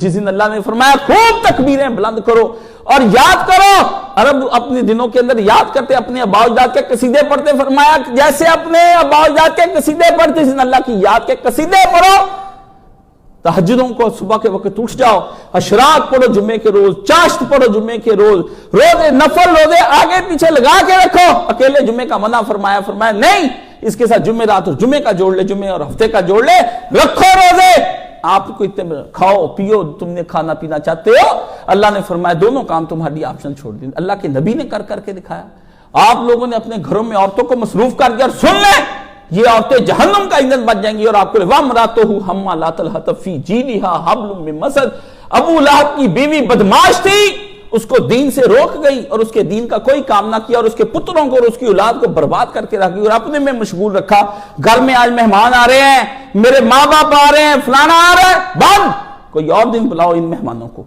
جس دن اللہ نے فرمایا خوب تکبیریں بلند کرو اور یاد کرو. عرب اپنے دنوں کے اندر یاد کرتے, اپنے آباء و اجداد کے قصیدے پڑھتے. فرمایا جیسے اپنے آباء و اجداد کے قصیدے پڑھتے, جس دن اللہ کی یاد کے قصیدے پڑھو. تہجدوں کو صبح کے وقت اٹھ جاؤ, اشراق پڑھو جمعے کے روز, چاشت پڑھو جمعے کے روز, روزے نفل روزے آگے پیچھے لگا کے رکھو. اکیلے جمعے کا منع فرمایا, فرمایا نہیں اس کے ساتھ جمعے رات اور جمعے کا جوڑ لے, جمعے اور ہفتے کا جوڑ لے, رکھو روزے. آپ کو اتنے کھاؤ پیو, تم نے کھانا پینا چاہتے ہو, اللہ نے فرمایا دونوں کام تمہاری آپشن چھوڑ دی. اللہ کے نبی نے کر کے دکھایا. آپ لوگوں نے اپنے گھروں میں عورتوں کو مصروف کر دیا, اور سن لیں یہ عورتیں جہنم کا ایندھن بن جائیں گی. اور آپ کو وَامْرَأَتُهُ حَمَّالَةَ الْحَطَبِ فِي جِيدِهَا حَبْلٌ مِّن مَّسَدٍ. ابو لہب کی بیوی بدماش تھی, اس کو دین سے روک گئی اور اس کے دین کا کوئی کام نہ کیا, اور اس کے پتروں کو اور اس کی اولاد کو برباد کر کے رکھ گئی, اور اپنے میں مشغول رکھا. گھر میں آج مہمان آ رہے ہیں, میرے ماں باپ آ رہے ہیں, فلانا آ رہا ہے, بند, کوئی اور دن بلاؤ ان مہمانوں کو.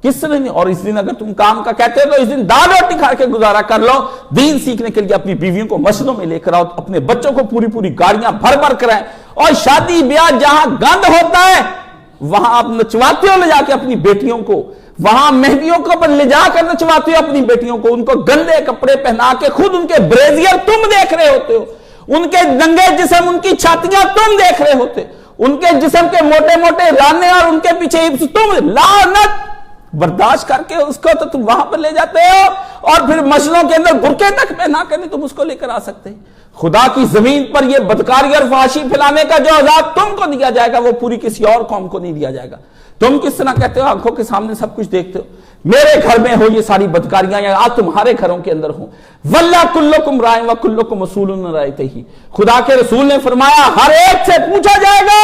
کس طرح نہیں؟ اور اس دن اگر تم کام کا کہتے ہو تو اس دن دال روٹی کھا کے گزارا کر لو. دین سیکھنے کے لیے اپنی بیویوں کو مسجدوں میں لے کر آؤ, اپنے بچوں کو پوری گاڑیاں بھر کرائیں. اور شادی بیاہ جہاں گند ہوتا ہے وہاں آپ نچواتے ہو لے جا کے اپنی بیٹیوں کو, وہاں مہندیوں کو پر لے جا کر نچواتے ہو اپنی بیٹیوں کو, ان کو گندے کپڑے پہنا کے, خود ان کے بریزیئر تم دیکھ رہے ہوتے ہو, ان کے ننگے جسم, ان کی چھاتیاں تم دیکھ رہے ہوتے, ان کے جسم کے موٹے موٹے رانے اور ان کے پیچھے تم لعنت برداشت کر کے اس کو تو تم وہاں پر لے جاتے ہو, اور پھر مسجدوں کے اندر برقعے تک پہنا کر نہیں تم اس کو لے کر آ سکتے. خدا کی زمین پر یہ بدکاری اور فحاشی پھیلانے کا جو عذاب تم کو دیا جائے گا وہ پوری کسی اور قوم کو نہیں دیا جائے گا. تم کس طرح کہتے ہو آنکھوں کے سامنے سب کچھ دیکھتے ہو, میرے گھر میں ہو یہ ساری بدکاریاں یا آج تمہارے گھروں کے اندر ہوں. واللہ کلکم رائع و کلکم مسئول عن رعیتہ. خدا کے رسول نے فرمایا ہر ایک سے پوچھا جائے گا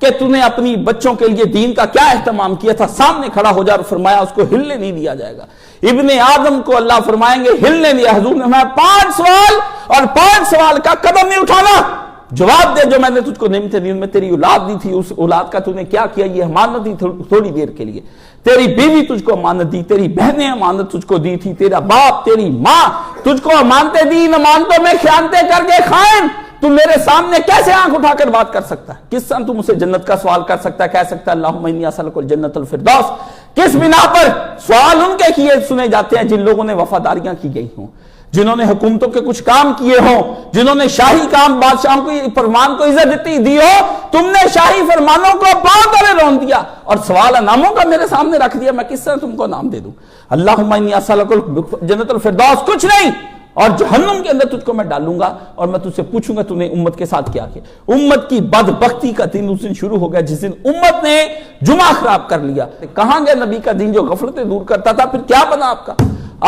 کہ تو نے اپنی بچوں کے لیے دین کا کیا اہتمام کیا تھا. سامنے کھڑا ہو جا, اور فرمایا اس کو ہلنے نہیں دیا جائے گا. ابن آدم کو اللہ فرمائیں گے ہلنے دیا. حضور نے فرمایا 5 سوال, اور 5 سوال کا قدم نہیں اٹھانا. جواب دے جو میں نے تجھ کو نعمتیں دی, ان میں تیری اولاد دی تھی, اس اولاد کا تو نے کیا کیا, یہ امانت دی تھوڑی دیر کے لیے. تیری بیوی تجھ کو امانت دی, تیری بہنیں امانت تجھ کو دی تھی, تیرا باپ تیری ماں تجھ کو امانتیں دی, ان امانتوں میں خیانتیں کر کے خائن. تم میرے سامنے کیسے آنکھ اٹھا کر بات کر سکتا ہے؟ کس طرح تم اسے جنت کا سوال کر سکتا ہے, کہہ سکتا ہے اللہم انی اسألک الجنت الفردوس؟ کس بنا پر؟ سوال ان کے کیے سنے جاتے ہیں جن لوگوں نے وفاداریاں کی گئی ہوں, جنہوں نے حکومتوں کے کچھ کام کیے ہوں, جنہوں نے شاہی کام بادشاہوں کو فرمان کو عزت دی ہو. تم نے شاہی فرمانوں کو پاؤں تلے رون دیا اور سوال ناموں کا میرے سامنے رکھ دیا. میں کس طرح تم کو نام دے دوں؟ اللہم انی اسألک الجنت الفردوس کچھ نہیں, اور جہنم کے اندر تجھ کو میں ڈالوں گا, اور میں تجھ سے پوچھوں گا تو نے امت کے ساتھ کیا کیا. امت کی بدبختی کا دن اس دن شروع ہو گیا جس دن امت نے جمعہ خراب کر لیا. کہاں گیا نبی کا دین جو غفلتیں دور کرتا تھا؟ پھر کیا بنا آپ کا؟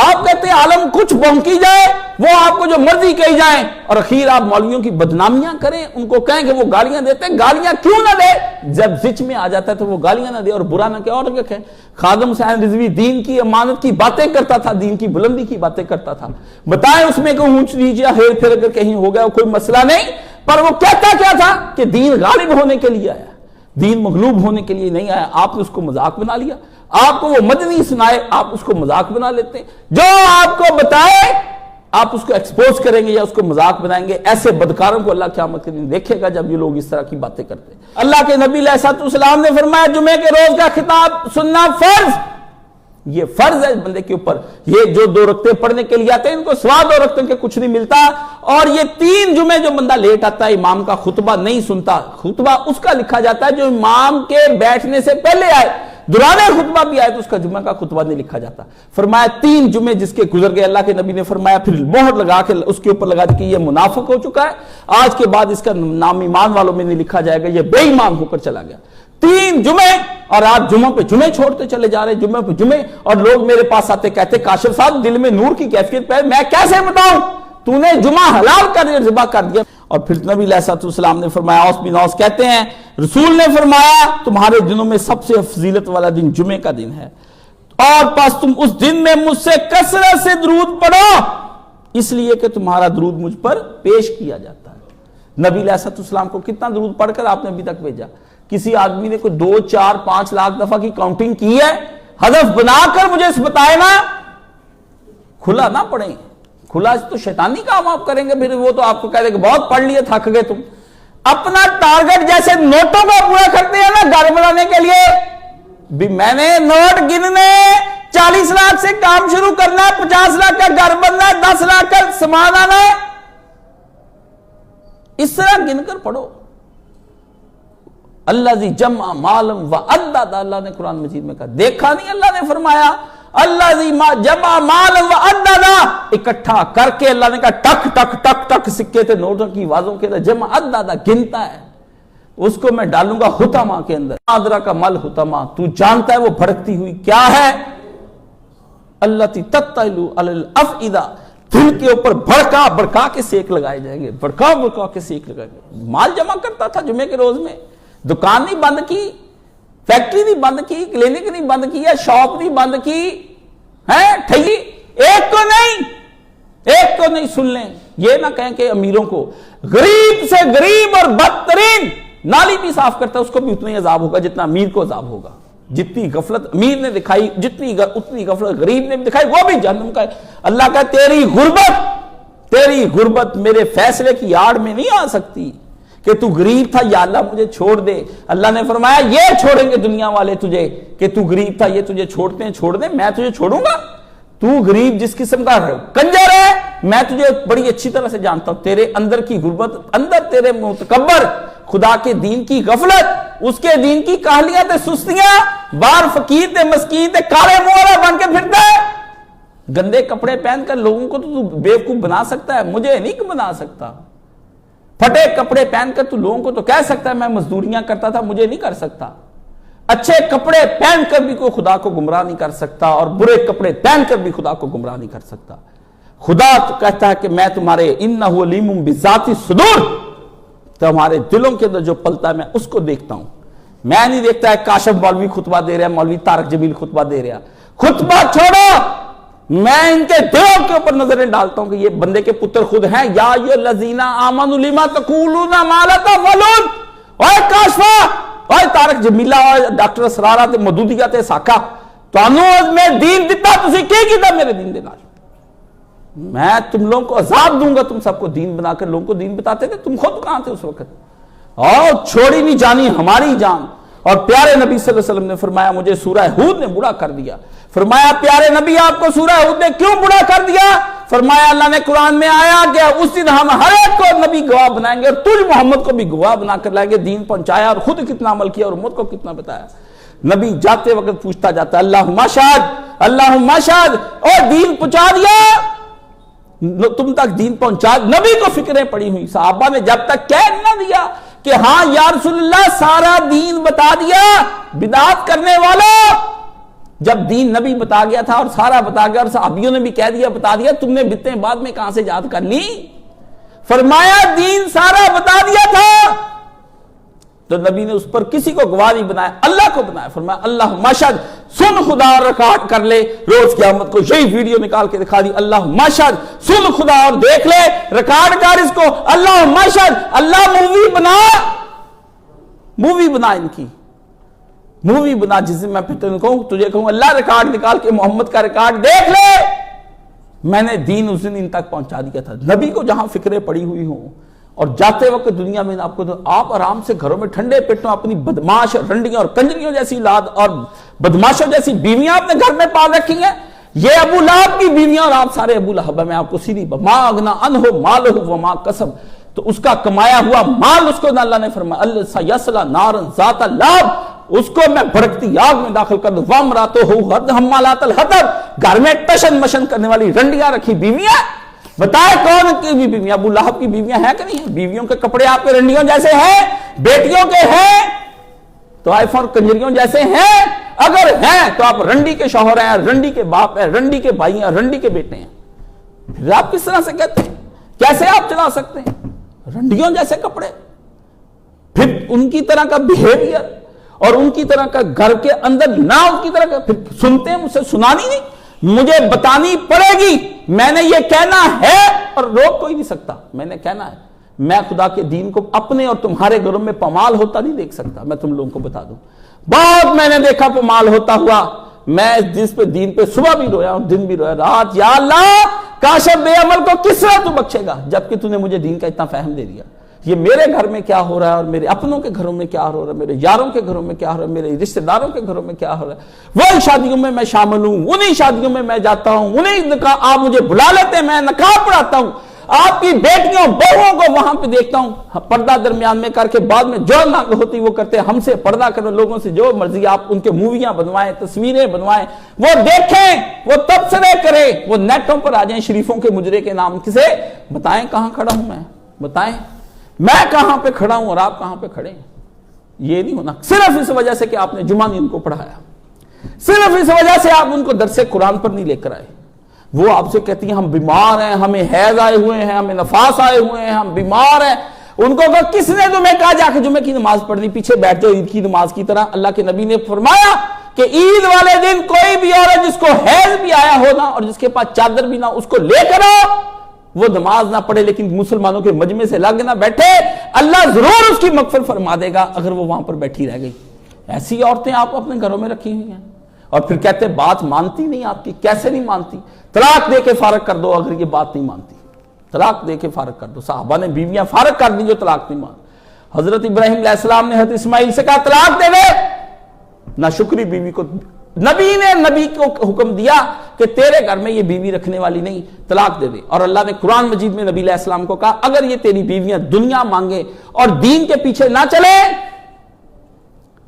آپ کہتے ہیں عالم کچھ بونکی جائے, وہ آپ کو جو مرضی کہی جائیں, اور اخیر آپ مولویوں کی بدنامیاں کریں, ان کو کہیں کہ وہ گالیاں دیتے ہیں. گالیاں کیوں نہ دے؟ جب زچ میں آ جاتا ہے تو وہ گالیاں نہ دے اور برا نہ کہے. اور کیا کہیں؟ خادم حسین رضوی دین کی امانت کی باتیں کرتا تھا, دین کی بلندی کی باتیں کرتا تھا. بتائیں اس میں کوئی اونچ نیچ یا ہیر پھیر اگر کہیں ہو گیا کوئی مسئلہ نہیں, پر وہ کہتا کیا تھا کہ دین غالب ہونے کے لیے آیا, دین مغلوب ہونے کے لیے نہیں آیا. آپ نے اس کو مذاق بنا لیا. آپ کو وہ مدنی سنائے, آپ اس کو مذاق بنا لیتے ہیں. جو آپ کو بتائے آپ اس کو ایکسپوز کریں گے یا اس کو مذاق بنائیں گے. ایسے بدکاروں کو اللہ قیامت کے دن دیکھے گا جب یہ لوگ اس طرح کی باتیں کرتے ہیں. اللہ کے نبی علیہ السلام نے فرمایا جمعے کے روز کا خطاب سننا فرض. یہ فرض ہے بندے کے اوپر. یہ جو 2 رکعتیں پڑھنے کے لیے آتے ہیں ان کو سوا 2 رکعتوں کے کچھ نہیں ملتا. اور یہ 3 جمعے جو بندہ لیٹ آتا ہے امام کا خطبہ نہیں سنتا, خطبہ اس کا لکھا جاتا ہے جو امام کے بیٹھنے سے پہلے آئے. دورانِ خطبہ بھی آئے تو اس کا جمعہ کا خطبہ نہیں لکھا جاتا. فرمایا 3 جمعے جس کے گزر گئے, اللہ کے نبی نے فرمایا پھر مہر لگا کے اس کے اوپر لگا دی کہ یہ منافق ہو چکا ہے, آج کے بعد اس کا نام ایمان والوں میں نہیں لکھا جائے گا, یہ بے ایمان ہو کر چلا گیا. 3 جمعے, اور آپ جمعہ پہ جمعے چھوڑتے چلے جا رہے, جمعہ پہ جمعے. اور لوگ میرے پاس آتے کہتے کاشف صاحب دل میں نور کی کیفیت پہ, میں کیسے بتاؤں, تو نے جمعہ حلال کر دیا, ذبح کر دیا. اور پھر نبی علیہ السلام نے فرمایا, اوس بن اوس کہتے ہیں رسول نے فرمایا تمہارے دنوں میں سب سے فضیلت والا دن جمعے کا دن ہے, اور پس تم اس دن میں مجھ سے کثرت سے درود پڑھو, اس لیے کہ تمہارا درود مجھ پر پیش کیا جاتا ہے. نبی علیہ السلام کو کتنا درود پڑھ کر آپ نے ابھی تک بھیجا؟ کسی آدمی نے کوئی 2, 4, 5 لاکھ دفعہ کی کاؤنٹنگ کی ہے؟ ہدف بنا کر مجھے اس بتائے نا, کھلا نہ پڑھیں. کھلا تو شیطانی کام آپ کریں گے, پھر وہ تو آپ کو کہہ دے کہ بہت پڑھ لیے تھک گئے تم. اپنا ٹارگٹ جیسے نوٹوں کو پورا کرتے ہیں نا گھر بنانے کے لیے, بھی میں نے نوٹ گننے 40 لاکھ سے کام شروع کرنا ہے، 50 لاکھ کا گھر بننا ہے، 10 لاکھ کا سامان آنا ہے، اس طرح گن کر پڑھو. اللہ زی جمع مالم و عدد، اللہ نے قرآن مجید میں کہا. دیکھا نہیں اللہ نے فرمایا اللہ زی جمع مالم و عدد، اکٹھا کر کے اللہ نے کہا ٹک ٹک ٹک ٹک سکے تھے نوٹوں کی آوازوں کے اندر، جمع عدد گنتا ہے، اس کو میں ڈالوں گا حطمہ کے اندر. آدرا کا مل حطمہ، تو جانتا ہے وہ بھڑکتی ہوئی کیا ہے؟ اللہ تی تطلع علی الافئدہ، دل کے اوپر بھڑکا بھڑکا کے سیک لگائے جائیں گے، بھڑکا بھڑکا کے سیک لگائے گے. مال جمع کرتا تھا جمعے کے روز میں، دکان نہیں بند کی، فیکٹری نہیں بند کی، کلینک نہیں بند کی، شاپ نہیں بند کی، ہیں ٹھگی ایک کو نہیں. سن لیں، یہ نہ کہیں کہ امیروں کو، غریب سے غریب اور بدترین نالی بھی صاف کرتا ہے اس کو بھی اتنا ہی عذاب ہوگا جتنا امیر کو عذاب ہوگا. جتنی غفلت امیر نے دکھائی اتنی غفلت غریب نے بھی دکھائی، وہ بھی جہنم کا ہے. اللہ کا تیری غربت میرے فیصلے کی آڑ میں نہیں آ سکتی کہ تو غریب تھا یا اللہ مجھے چھوڑ دے. اللہ نے فرمایا یہ چھوڑیں گے دنیا والے تجھے کہ تو غریب تھا، یہ تجھے چھوڑتے ہیں، چھوڑ دیں، میں تجھے چھوڑوں گا؟ تو غریب جس قسم کا کنجر ہے میں تجھے بڑی اچھی طرح سے جانتا ہوں. تیرے اندر کی غربت، اندر تیرے متکبر، خدا کے دین کی غفلت، اس کے دین کی کاہلیاں تے سستیاں، بار فقیر تے مسکین تے کالے منہ والا بن کے پھرتا ہے. گندے کپڑے پہن کر لوگوں کو تو بیوقوف بنا سکتا ہے، مجھے نہیں بنا سکتا. پھٹے کپڑے پہن کر تو لوگوں کو تو کہہ سکتا ہے میں مزدوریاں کرتا تھا، مجھے نہیں کر سکتا. اچھے کپڑے پہن کر بھی کوئی خدا کو گمراہ نہیں کر سکتا، اور برے کپڑے پہن کر بھی خدا کو گمراہ نہیں کر سکتا. خدا تو کہتا ہے کہ میں تمہارے انہ علیم بذات الصدور، تمہارے دلوں کے اندر جو پلتا ہے میں اس کو دیکھتا ہوں. میں نہیں دیکھتا ہے کاشف مولوی خطبہ دے رہا ہے، مولوی طارق جمیل خطبہ دے رہا. خطبہ چھوڑو، میں ان کے دلوں کے اوپر نظریں ڈالتا ہوں کہ یہ بندے کے پتر خود ہیں. یا ایھا الذین آمنوا لما تقولون ما لا تفعلون. اوے کاشفہ، اوے طارق جمیلہ، اوے ڈاکٹر اسرارہ تے مدودیہ تے ساکھا، تانوں میں دین دیتا تسی کی کیتا میرے دین دے نال؟ میں تم لوگوں کو عذاب دوں گا. تم سب کو دین بنا کر لوگوں کو دین بتاتے تھے، تم خود کہاں تھے اس وقت؟ اور چھوڑی نہیں جانی ہماری جان. اور پیارے نبی صلی اللہ علیہ وسلم نے فرمایا مجھے سورہ ہود نے بوڑھا کر دیا. فرمایا پیارے نبی آپ کو سورہ ہود نے کیوں بوڑھا کر دیا؟ فرمایا اللہ نے قرآن میں آیا کہ اس دن ہم ہر ایک کو نبی گواہ بنائیں گے، اور تجھ محمد کو بھی گواہ بنا کر لائیں گے. دین پہنچایا اور خود کتنا عمل کیا اور امت کو کتنا بتایا. نبی جاتے وقت پوچھتا جاتا اللہم اشہد اللہم اشہد، اور دین پہنچا دیا، تم تک دین پہنچا. نبی کو فکریں پڑی ہوئی، صحابہ نے جب تک کہہ نہ دیا کہ ہاں یا رسول اللہ سارا دین بتا دیا، بدعت کرنے والا، جب دین نبی بتا گیا تھا اور سارا بتا گیا اور صحابیوں نے بھی کہہ دیا بتا دیا، تم نے بتیں بعد میں کہاں سے یاد کر لی؟ فرمایا دین سارا بتا دیا تھا، تو نبی نے اس پر کسی کو گواہ نہیں بنایا، اللہ کو بنایا. فرمایا اللہم اشہد، سن خدا ریکارڈ کر لے، روز قیامت کو یہی ویڈیو نکال کے دکھا دی. اللہم اشہد، سن خدا اور دیکھ لے، ریکارڈ کر اس کو. اللہم اشہد، اللہ مووی بنا ان کی مووی بنا، جس دن میں پھر تجھے کہوں اللہ ریکارڈ نکال کے محمد کا ریکارڈ دیکھ لے. میں نے دین اس دن ان تک پہنچا دیا تھا. نبی کو جہاں فکریں پڑی ہوئی ہوں اور جاتے وقت دنیا میں آپ کو آپ آرام سے گھروں میں ٹھنڈے پیٹوں اپنی بدماش رنڈیاں اور کنجریوں جیسی اولاد اور بدماشوں جیسی بیویاں اپنے گھر میں پال رکھی ہیں. یہ ابو لہب کی بیویاں اور آپ سارے ابو لہب. میں آپ کو سیدھی ما اغنا عنہ مالہ وما کسب، تو اس کا کمایا ہوا مال اس کو اللہ نے فرمایا اللہ سیصلی نارا ذات لہب، اس کو میں بھڑکتی آگ میں داخل کر دوں. وامرأتہ حمالۃ الحطب، گھر میں ٹشن مشن کرنے والی رنڈیاں رکھی بیویاں. بتائے کون کی بھی بیویاں؟ ابو لہب کی بیویاں ہیں کہ نہیں ہیں؟ بیویوں کے کپڑے آپ کے رنڈیوں جیسے ہیں، بیٹیوں کے ہیں تو آئی فون کنجریوں جیسے ہیں. اگر ہیں تو آپ رنڈی کے شوہر ہیں، رنڈی کے باپ ہیں، رنڈی کے بھائی ہیں، رنڈی کے بیٹے ہیں. پھر آپ کس طرح سے کہتے ہیں؟ کیسے آپ چلا سکتے ہیں رنڈیوں جیسے کپڑے؟ پھر ان کی طرح کا بیہیویئر اور ان کی طرح کا گھر کے اندر نہ ان کی طرح کا. پھر سنتے ہیں، مجھ سے سنانی نہیں، مجھے بتانی پڑے گی. میں نے یہ کہنا ہے اور روک کوئی نہیں سکتا. میں نے کہنا ہے. میں خدا کے دین کو اپنے اور تمہارے گھروں میں پامال ہوتا نہیں دیکھ سکتا. میں تم لوگوں کو بتا دوں، بہت میں نے دیکھا پامال ہوتا ہوا. میں جس پہ دین پہ صبح بھی رویا اور دن بھی رویا، رات. یا اللہ کاشف بے عمل کو کس طرح تو بخشے گا جبکہ تو نے مجھے دین کا اتنا فہم دے دیا. یہ میرے گھر میں کیا ہو رہا ہے اور میرے اپنوں کے گھروں میں کیا ہو رہا ہے، میرے یاروں کے گھروں میں کیا ہو رہا ہے، میرے رشتہ داروں کے گھروں میں کیا ہو رہا ہے، وہی شادیوں میں میں شامل ہوں، انہی شادیوں میں میں جاتا ہوں، انہی آپ مجھے بلا لیتے ہیں، میں نکاح پڑھاتا ہوں، آپ کی بیٹیوں بہووں کو وہاں پہ دیکھتا ہوں، پردہ درمیان میں کر کے بعد میں جو نہ ہوتی وہ کرتے، ہم سے پردہ کرو، لوگوں سے جو مرضی آپ ان کے موویاں بنوائیں، تصویریں بنوائیں، وہ دیکھیں، وہ تبصرے کریں، وہ نیٹوں پر آ جائیں شریفوں کے مجرے کے نام سے، بتائیں کہاں کھڑا ہوں میں، بتائیں میں کہاں پہ کھڑا ہوں اور آپ کہاں پہ کھڑے ہیں۔ یہ نہیں ہونا صرف اس وجہ سے کہ آپ نے جمعہ نہیں ان کو پڑھایا، صرف اس وجہ سے آپ ان کو درس قرآن پر نہیں لے کر آئے۔ وہ آپ سے کہتی ہیں ہم بیمار ہیں، ہمیں حیض آئے ہوئے ہیں، ہمیں نفاس آئے ہوئے ہیں، ہم بیمار ہیں۔ ان کو کہا کس نے تمہیں کہا جا کے جمعے کی نماز پڑھنی، پیچھے بیٹھ جاؤ عید کی نماز کی طرح۔ اللہ کے نبی نے فرمایا کہ عید والے دن کوئی بھی عورت جس کو حیض بھی آیا ہو نا اور جس کے پاس چادر بھی نہ، اس کو لے کر آؤ، وہ نماز نہ پڑھے لیکن مسلمانوں کے مجمع سے لگ نہ بیٹھے، اللہ ضرور اس کی مغفرت فرما دے گا اگر وہ وہاں پر بیٹھی رہ گئی۔ ایسی عورتیں آپ اپنے گھروں میں رکھی ہوئی ہیں اور پھر کہتے ہیں بات مانتی نہیں آپ کی۔ کیسے نہیں مانتی؟ طلاق دے کے فارغ کر دو اگر یہ بات نہیں مانتی، طلاق دے کے فارغ کر دو۔ صحابہ نے بیویاں فارغ کر دی جو طلاق نہیں مان۔ حضرت ابراہیم علیہ السلام نے حضرت اسماعیل سے کہا طلاق دے دے، نہ شکری بیوی کو نبی نے نبی کو حکم دیا کہ تیرے گھر میں یہ بیوی رکھنے والی نہیں، طلاق دے دے۔ اور اللہ نے قرآن مجید میں نبی علیہ السلام کو کہا اگر یہ تیری بیویاں دنیا مانگے اور دین کے پیچھے نہ چلے،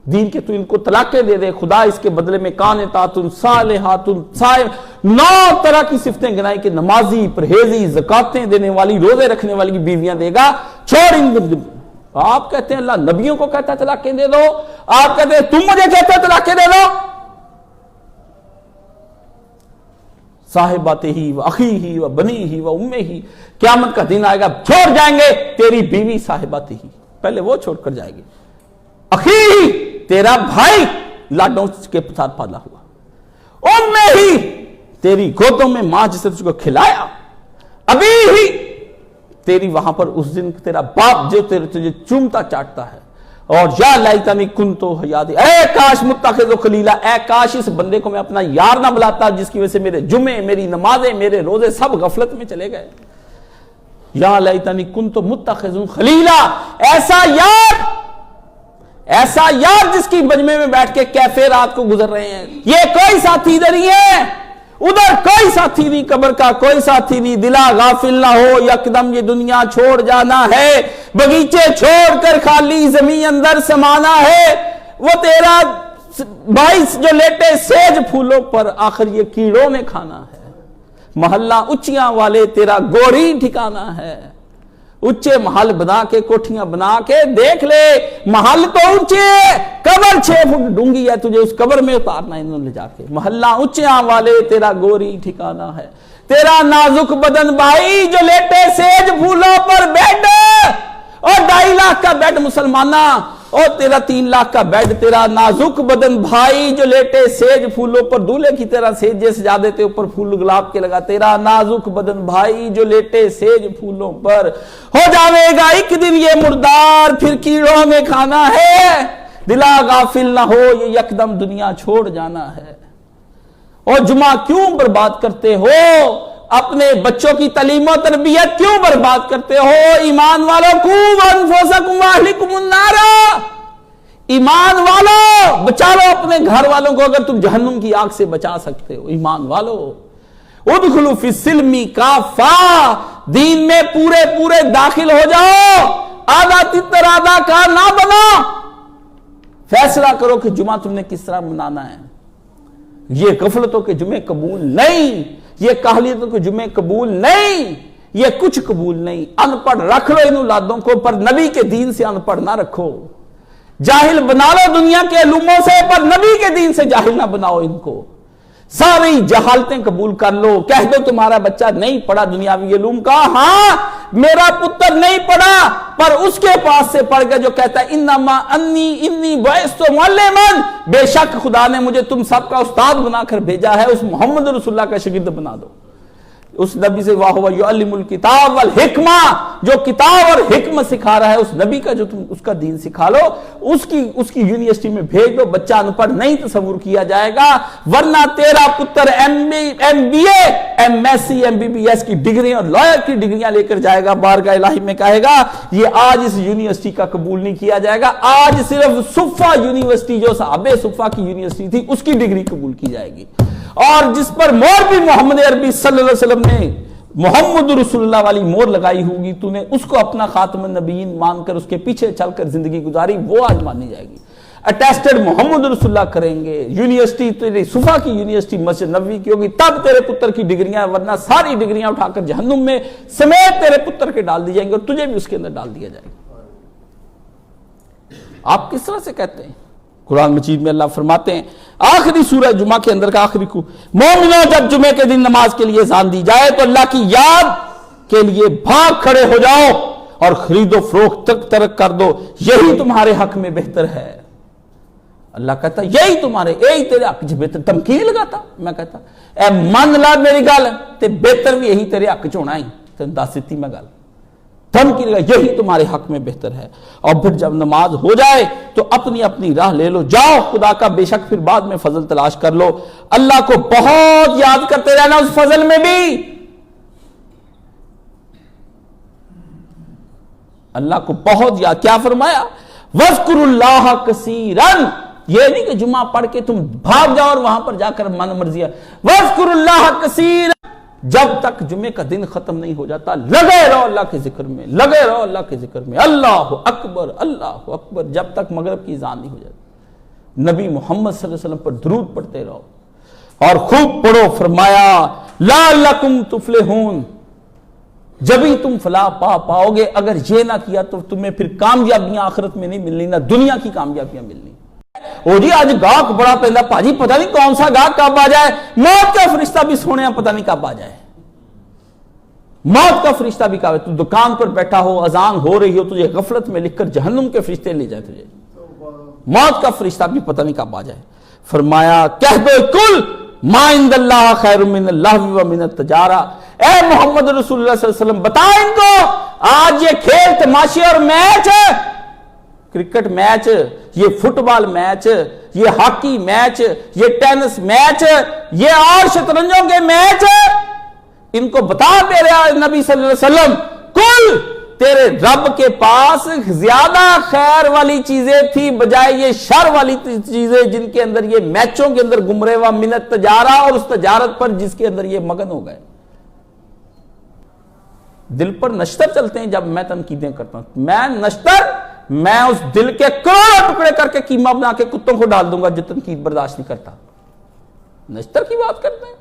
دین کے تو ان کو طلاقیں دے دے، خدا اس کے بدلے میں قانتات صالحات صائم، 9 طرح کی صفتیں گنائی کہ نمازی، پرہیزی، زکاتیں دینے والی، روزے رکھنے والی بیویاں دے گا، چھوڑ ان۔ آپ کہتے ہیں اللہ نبیوں کو کہتا ہے طلاقیں دے دو، آپ کہتے ہیں تم مجھے کہتے ہیں طلاقیں دے دو۔ صاحبات ہی و اخی ہی و بنی ہی و امے ہی، قیامت کا دن آئے گا چھوڑ جائیں گے تیری بیوی صاحبات ہی، پہلے وہ چھوڑ کر جائے گی، اخی ہی تیرا بھائی لاڈوں کے ساتھ پالا ہوا، امے ہی تیری گودوں میں ماں جس نے تجھ کو کھلایا، ابھی ہی تیری وہاں پر اس دن تیرا باپ جو تجھے چومتا چاٹتا ہے، اور یا لیتنی کنتو حیات، اے کاش متخذ خلیلا، اے کاش اس بندے کو میں اپنا یار نہ بلاتا جس کی وجہ سے میرے جمعے، میری نمازیں، میرے روزے سب غفلت میں چلے گئے۔ یا لیتنی کنتو متخذ خلیلا، ایسا یار جس کی مجمع میں بیٹھ کے کیفے رات کو گزر رہے ہیں۔ یہ کوئی ساتھی ادھر ہی ہے، ادھر کوئی ساتھی نہیں، قبر کا کوئی ساتھی نہیں، دلا غافل نہ ہو یکدم یہ دنیا چھوڑ جانا ہے، بغیچے چھوڑ کر خالی زمین اندر سمانا ہے، وہ تیرا بھائی جو لیٹے سیج پھولوں پر آخر یہ کیڑوں نے کھانا ہے، محلہ اچیاں والے تیرا گوڑی ٹھکانا ہے، اچھے محل بنا کے کوٹھیاں بنا کے دیکھ لے، محل تو اونچے، قبر 6 فٹ ڈونگی ہے، تجھے اس قبر میں اتارنا انہوں نے جا کے، محلہ اونچیاں والے تیرا گوری ٹھکانا ہے، تیرا نازک بدن بھائی جو لیٹے سیج پھولوں پر بیڈ، اور 2.5 لاکھ کا بیڈ مسلمانہ، اور تیرا 3 لاکھ کا بیڈ، تیرا نازک بدن بھائی جو لیٹے سیج پھولوں پر، دولہے کی طرح سیجے سجا دیتے اوپر پھول گلاب کے لگا، تیرا نازک بدن بھائی جو لیٹے سیج پھولوں پر، ہو جاوے گا ایک دن یہ مردار، پھر کیڑوں نے کھانا ہے، دلا غافل نہ ہو یہ یکدم دنیا چھوڑ جانا ہے۔ اور جمعہ کیوں برباد کرتے ہو؟ اپنے بچوں کی تعلیم و تربیت کیوں برباد کرتے ہو؟ ایمان والوں قوا انفسکم واہلکم النار، ایمان والو بچا لو اپنے گھر والوں کو اگر تم جہنم کی آگ سے بچا سکتے ہو۔ ایمان والو ادخلوا فی السلم کافہ، دین میں پورے داخل ہو جاؤ، آدھا تتر آدھا کار نہ بنو، فیصلہ کرو کہ جمعہ تم نے کس طرح منانا ہے۔ یہ غفلتوں کے جمعے قبول نہیں، یہ کاہلیتوں کے جمعے قبول نہیں، یہ کچھ قبول نہیں۔ ان پڑھ رکھ لو ان اولادوں کو، پر نبی کے دین سے ان پڑھ نہ رکھو، جاہل بنا لو دنیا کے علوموں سے، پر نبی کے دین سے جاہل نہ بناؤ ان کو۔ ساری جہالتیں قبول کر لو، کہہ دو تمہارا بچہ نہیں پڑھا دنیاوی علوم کا، ہاں میرا پتر نہیں پڑھا، پر اس کے پاس سے پڑھ کے جو کہتا ہے انما انی بعثت معلما، بے شک خدا نے مجھے تم سب کا استاد بنا کر بھیجا ہے، اس محمد رسول اللہ کا شاگرد بنا دو۔ اس نبی سے وَهُوَ يُعَلِّمُ الْكِتَابَ وَالْحِکْمَةَ، جو کتاب اور حکمت سکھا رہا ہے اس نبی کا، جو تم اس کا دین سکھا لو، اس کی یونیورسٹی میں بھیج دو. بچہ ان پڑھ نہیں تصور کیا جائے گا، ورنہ تیرا پتر M B A, M S C, M B B S کی ڈگریاں اور لائر کی ڈگریاں لے کر جائے گا بارگاہ الہی میں، کہے گا یہ آج اس یونیورسٹی کا قبول نہیں کیا جائے گا، آج صرف صفہ یونیورسٹی جو صحاب صفہ کی یونیورسٹی تھی اس کی ڈگری قبول کی جائے گی. اور جس پر مور بھی محمد عربی صلی اللہ علیہ وسلم نے محمد رسول اللہ والی مور لگائی ہوگی، تو نے اس کو اپنا خاتم النبیین مان کر اس کے پیچھے چل کر زندگی گزاری، وہ آج مانی جائے گی. اٹیسٹڈ محمد رسول اللہ کریں گے، یونیورسٹی تیری صفا کی یونیورسٹی مسجد نبوی کی ہوگی، تب تیرے پتر کی ڈگریاں، ورنہ ساری ڈگریاں اٹھا کر جہنم میں سمیت تیرے پتر کے ڈال دی جائیں گے اور تجھے بھی اس کے اندر ڈال دیا جائے گا. آپ کس طرح سے کہتے ہیں؟ قرآن مجید میں اللہ فرماتے ہیں آخری سورہ جمعہ کے اندر کا آخری کو، مومنوں جب جمعے کے دن نماز کے لیے اذان دی جائے تو اللہ کی یاد کے لیے بھاگ کھڑے ہو جاؤ اور خرید و فروخت ترک کر دو، یہی تمہارے حق میں بہتر ہے. اللہ کہتا یہی تیرے حق چ بہتر. تمکین لگاتا، میں کہتا اے من لا میری گل تے بہتر بھی یہی تیرے حق چ ہونا ہی، تین دس دیتی میں گل، دھمکی لگا یہی تمہارے حق میں بہتر ہے. اور پھر جب نماز ہو جائے تو اپنی اپنی راہ لے لو، جاؤ خدا کا بے شک پھر بعد میں فضل تلاش کر لو. اللہ کو بہت یاد کرتے رہنا اس فضل میں بھی. اللہ کو بہت یاد، کیا فرمایا؟ وَاذْكُرُوا اللَّهَ كَثِيرًا. یہ نہیں کہ جمعہ پڑھ کے تم بھاگ جاؤ اور وہاں پر جا کر من مرضی ہے. وَاذْكُرُوا اللَّهَ كَثِيرًا. جب تک جمعے کا دن ختم نہیں ہو جاتا لگے رہو اللہ کے ذکر میں، لگے رہو اللہ کے ذکر میں، اللہ اکبر اللہ اکبر، جب تک مغرب کی اذان نہیں ہو جاتی. نبی محمد صلی اللہ علیہ وسلم پر درود پڑھتے رہو اور خوب پڑھو. فرمایا لعلکم تفلحون، جبھی تم فلاح پاؤ گے. اگر یہ نہ کیا تو تمہیں پھر کامیابیاں آخرت میں نہیں ملنی، نہ دنیا کی کامیابیاں ملنی. او جی آج گاہک بڑا پہندا، پاجی پتہ نہیں کون سا گاہک کب آ جائے، موت کا فرشتہ بھی سونے پتہ نہیں کب آ جائے. موت کا فرشتہ بھی کہا، تو دکان پر بیٹھا ہو، اذان ہو رہی ہو، تجھے غفلت میں لکھ کر جہنم کے فرشتے لے جائے تجھے. موت کا فرشتہ بھی پتہ نہیں کب آ جائے. فرمایا کہہ دو کل ما عند اللہ خیر من اللہ و من التجارہ. اے محمد رسول اللہ صلی اللہ علیہ وسلم بتا ان کو آج یہ کھیل تماشے اور میچ، کرکٹ میچ، یہ فٹ بال میچ، یہ ہاکی میچ، یہ ٹینس میچ، یہ اور شطرنجوں کے میچ، ان کو بتا دے رہا نبی صلی اللہ علیہ وسلم کل تیرے رب کے پاس زیادہ خیر والی چیزیں تھی بجائے یہ شر والی چیزیں جن کے اندر یہ میچوں کے اندر گم رہے، منت تجارہ، اور اس تجارت پر جس کے اندر یہ مگن ہو گئے. دل پر نشتر چلتے ہیں. جب میں تنقیدیں کرتا ہوں میں اس دل کے کروڑوں ٹکڑے کر کے قیمہ بنا کے کتوں کو ڈال دوں گا جو تنقید برداشت نہیں کرتا. نشتر کی بات کرتے ہیں.